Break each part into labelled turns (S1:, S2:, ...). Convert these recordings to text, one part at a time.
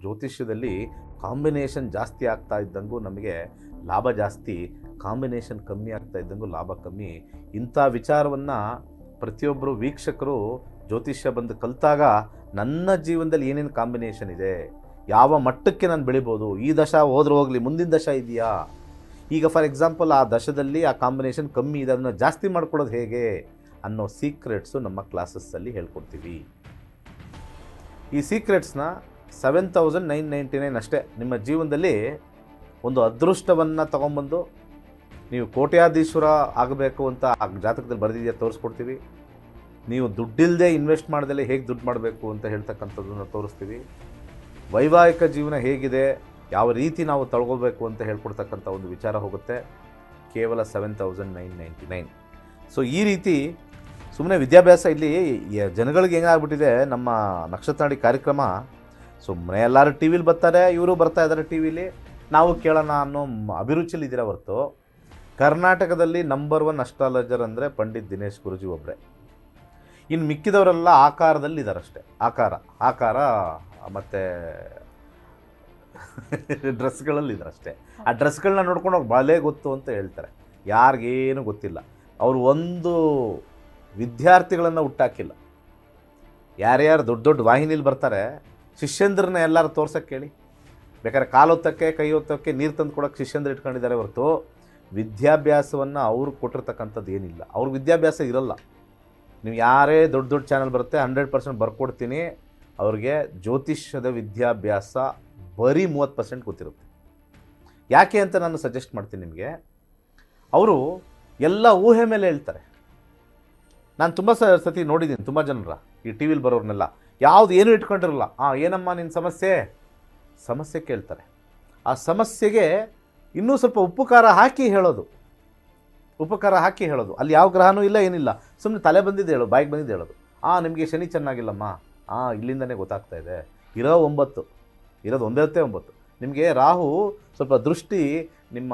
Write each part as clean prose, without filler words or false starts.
S1: ಜ್ಯೋತಿಷ್ಯದಲ್ಲಿ combination ಜಾಸ್ತಿ ಆಗ್ತಾ ಇದ್ದಂಗೂ ನಮಗೆ ಲಾಭ ಜಾಸ್ತಿ, ಕಾಂಬಿನೇಷನ್ ಕಮ್ಮಿ ಆಗ್ತಾ ಇದ್ದಂಗೂ ಲಾಭ ಕಮ್ಮಿ. ಇಂಥ ವಿಚಾರವನ್ನು ಪ್ರತಿಯೊಬ್ಬರು ವೀಕ್ಷಕರು ಜ್ಯೋತಿಷ್ಯ ಬಂದು ಕಲಿತಾಗ ನನ್ನ ಜೀವನದಲ್ಲಿ ಏನೇನು ಕಾಂಬಿನೇಷನ್ ಇದೆ, ಯಾವ ಮಟ್ಟಕ್ಕೆ ನಾನು ಬೆಳಿಬೋದು, ಈ ದಶ ಹೋದ್ರೆ ಹೋಗಲಿ ಮುಂದಿನ ದಶ ಇದೆಯಾ, ಈಗ ಫಾರ್ ಎಕ್ಸಾಂಪಲ್ ಆ ದಶದಲ್ಲಿ ಆ ಕಾಂಬಿನೇಷನ್ ಕಮ್ಮಿ ಇದೆ, ಅದನ್ನು ಜಾಸ್ತಿ ಮಾಡ್ಕೊಳ್ಳೋದು ಹೇಗೆ ಅನ್ನೋ ಸೀಕ್ರೆಟ್ಸು ನಮ್ಮ ಕ್ಲಾಸಸ್ಸಲ್ಲಿ ಹೇಳ್ಕೊಡ್ತೀವಿ. ಈ ಸೀಕ್ರೆಟ್ಸ್ನ 7,999 ಅಷ್ಟೇ. ನಿಮ್ಮ ಜೀವನದಲ್ಲಿ ಒಂದು ಅದೃಷ್ಟವನ್ನು ತೊಗೊಂಬಂದು ನೀವು ಕೋಟ್ಯಾಧೀಶ್ವರ ಆಗಬೇಕು ಅಂತ ಆ ಜಾತಕದಲ್ಲಿ ಬರೆದಿದೆಯಾ ತೋರಿಸ್ಕೊಡ್ತೀವಿ. ನೀವು ದುಡ್ಡಿಲ್ಲದೆ ಇನ್ವೆಸ್ಟ್ ಮಾಡ್ದಲೇ ಹೇಗೆ ದುಡ್ಡು ಮಾಡಬೇಕು ಅಂತ ಹೇಳ್ತಕ್ಕಂಥದ್ದನ್ನು ತೋರಿಸ್ತೀವಿ. ವೈವಾಹಿಕ ಜೀವನ ಹೇಗಿದೆ, ಯಾವ ರೀತಿ ನಾವು ತಳ್ಕೋಬೇಕು ಅಂತ ಹೇಳ್ಕೊಡ್ತಕ್ಕಂಥ ಒಂದು ವಿಚಾರ ಹೋಗುತ್ತೆ. ಕೇವಲ 7,999. ಸೊ ಈ ರೀತಿ ಸುಮ್ಮನೆ ವಿದ್ಯಾಭ್ಯಾಸ ಇಲ್ಲಿ ಜನಗಳಿಗೆ ಹೆಂಗಾಗ್ಬಿಟ್ಟಿದೆ ನಮ್ಮ ನಕ್ಷತ್ರಾಡಿ ಕಾರ್ಯಕ್ರಮ. ಸುಮ್ಮನೆ ಎಲ್ಲರೂ ಟಿ ವಿಲಿ ಬರ್ತಾರೆ, ಇವರು ಬರ್ತಾ ಇದ್ದಾರೆ ಟಿ ವಿಲಿ, ನಾವು ಕೇಳೋಣ ಅನ್ನೋ ಅಭಿರುಚಿಲಿ ಇದ್ದೀರ ಹೊರತು ಕರ್ನಾಟಕದಲ್ಲಿ ನಂಬರ್ 1 ಅಸ್ಟ್ರಾಲಜರ್ ಅಂದರೆ ಪಂಡಿತ್ ದಿನೇಶ್ ಗುರೂಜಿ ಒಬ್ಬರೇ. ಇನ್ನು ಮಿಕ್ಕಿದವರೆಲ್ಲ ಆಕಾರದಲ್ಲಿ ಇದ್ದಾರಷ್ಟೇ. ಆಕಾರ ಮತ್ತು ಡ್ರೆಸ್ಗಳಲ್ಲಿ ಇದ್ದಾರಷ್ಟೇ. ಆ ಡ್ರೆಸ್ಗಳನ್ನ ನೋಡ್ಕೊಂಡು ಅವ್ರು ಬಾಳೆ ಗೊತ್ತು ಅಂತ ಹೇಳ್ತಾರೆ. ಯಾರಿಗೇನು ಗೊತ್ತಿಲ್ಲ. ಅವರು ಒಂದು ವಿದ್ಯಾರ್ಥಿಗಳನ್ನು ಹುಟ್ಟಾಕಿಲ್ಲ. ಯಾರ್ಯಾರು ದೊಡ್ಡ ದೊಡ್ಡ ವಾಹಿನಿಲಿ ಬರ್ತಾರೆ, ಶಿಷ್ಯಂದ್ರನ್ನ ಎಲ್ಲರೂ ತೋರ್ಸೋಕ್ಕೆ ಕೇಳಿ. ಬೇಕಾದ್ರೆ ಕಾಲು ಹೊತ್ತಕ್ಕೆ ಕೈ ಹೊತ್ತಕ್ಕೆ ನೀರು ತಂದು ಕೊಡೋಕ್ಕೆ ಶಿಷ್ಯಂದ್ರ ಇಟ್ಕೊಂಡಿದ್ದಾರೆ ಹೊರತು ವಿದ್ಯಾಭ್ಯಾಸವನ್ನು ಅವ್ರಿಗೆ ಕೊಟ್ಟಿರ್ತಕ್ಕಂಥದ್ದು ಏನಿಲ್ಲ. ಅವ್ರಿಗೆ ವಿದ್ಯಾಭ್ಯಾಸ ಇರಲ್ಲ. ನೀವು ಯಾರೇ ದೊಡ್ಡ ದೊಡ್ಡ ಚಾನಲ್ ಬರುತ್ತೆ 100% ಬರ್ಕೊಡ್ತೀನಿ, ಅವ್ರಿಗೆ ಜ್ಯೋತಿಷ್ಯದ ವಿದ್ಯಾಭ್ಯಾಸ ಬರೀ 30% ಗೊತ್ತಿರುತ್ತೆ. ಯಾಕೆ ಅಂತ ನಾನು ಸಜೆಸ್ಟ್ ಮಾಡ್ತೀನಿ ನಿಮಗೆ. ಅವರು ಎಲ್ಲ ಊಹೆ ಮೇಲೆ ಹೇಳ್ತಾರೆ. ನಾನು ತುಂಬ ಸತಿ ನೋಡಿದ್ದೀನಿ ತುಂಬ ಜನರ ಈ ಟಿ ವಿಲಿ ಬರೋರ್ನೆಲ್ಲ ಯಾವುದು ಏನೂ ಇಟ್ಕೊಂಡಿರಲ್ಲ. ಏನಮ್ಮ ನಿನ್ನ ಸಮಸ್ಯೆ ಕೇಳ್ತಾರೆ. ಆ ಸಮಸ್ಯೆಗೆ ಇನ್ನೂ ಸ್ವಲ್ಪ ಉಪ್ಪು ಖಾರ ಹಾಕಿ ಹೇಳೋದು. ಅಲ್ಲಿ ಯಾವ ಗ್ರಹನೂ ಇಲ್ಲ, ಏನಿಲ್ಲ, ಸುಮ್ಮನೆ ತಲೆ ಬಂದಿದ್ದು ಹೇಳೋದು, ಬಾಯಿಗೆ ಬಂದಿದ್ದು ಹೇಳೋದು. ನಿಮಗೆ ಶನಿ ಚೆನ್ನಾಗಿಲ್ಲಮ್ಮ, ಇಲ್ಲಿಂದನೇ ಗೊತ್ತಾಗ್ತಾ ಇದೆ, ಇರೋದು 9. ನಿಮಗೆ ರಾಹು ಸ್ವಲ್ಪ ದೃಷ್ಟಿ ನಿಮ್ಮ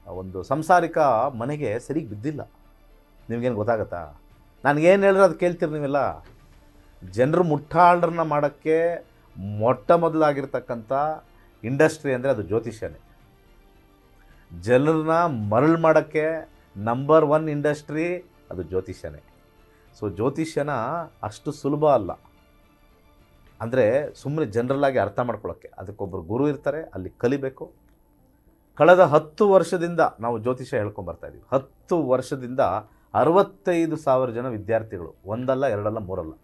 S1: ಒಂದು ಸಂಸಾರಿಕ ಮನೆಗೆ ಸರಿಗೆ ಬಿದ್ದಿಲ್ಲ. ನಿಮಗೇನು ಗೊತ್ತಾಗತ್ತಾ? ನನಗೇನು ಹೇಳಿದ್ರೆ ಅದು ಕೇಳ್ತೀರಿ ನೀವೆಲ್ಲ. ಜನರು ಮುಟ್ಟಾಳರನ್ನ ಮಾಡೋಕ್ಕೆ ಮೊಟ್ಟ ಮೊದಲಾಗಿರ್ತಕ್ಕಂಥ ಇಂಡಸ್ಟ್ರಿ ಅಂದರೆ ಅದು ಜ್ಯೋತಿಷ್ಯನೇ. ಜನರನ್ನ ಮರಳು ಮಾಡೋಕ್ಕೆ ನಂಬರ್ 1 ಇಂಡಸ್ಟ್ರಿ ಅದು ಜ್ಯೋತಿಷ್ಯನೇ. ಸೊ ಜ್ಯೋತಿಷ್ಯನ ಅಷ್ಟು ಸುಲಭ ಅಲ್ಲ. ಅಂದರೆ ಸುಮ್ಮನೆ ಜನರಲ್ಲಾಗಿ ಅರ್ಥ ಮಾಡ್ಕೊಳ್ಳೋಕ್ಕೆ ಅದಕ್ಕೊಬ್ಬರು ಗುರು ಇರ್ತಾರೆ, ಅಲ್ಲಿ ಕಲಿಬೇಕು. ಕಳೆದ 10 ವರ್ಷದಿಂದ ನಾವು ಜ್ಯೋತಿಷ್ಯ ಹೇಳ್ಕೊಂಬರ್ತಾಯಿದ್ದೀವಿ. 10 ವರ್ಷದಿಂದ 65,000 ಜನ ವಿದ್ಯಾರ್ಥಿಗಳು, ಒಂದಲ್ಲ ಎರಡಲ್ಲ ಮೂರಲ್ಲ.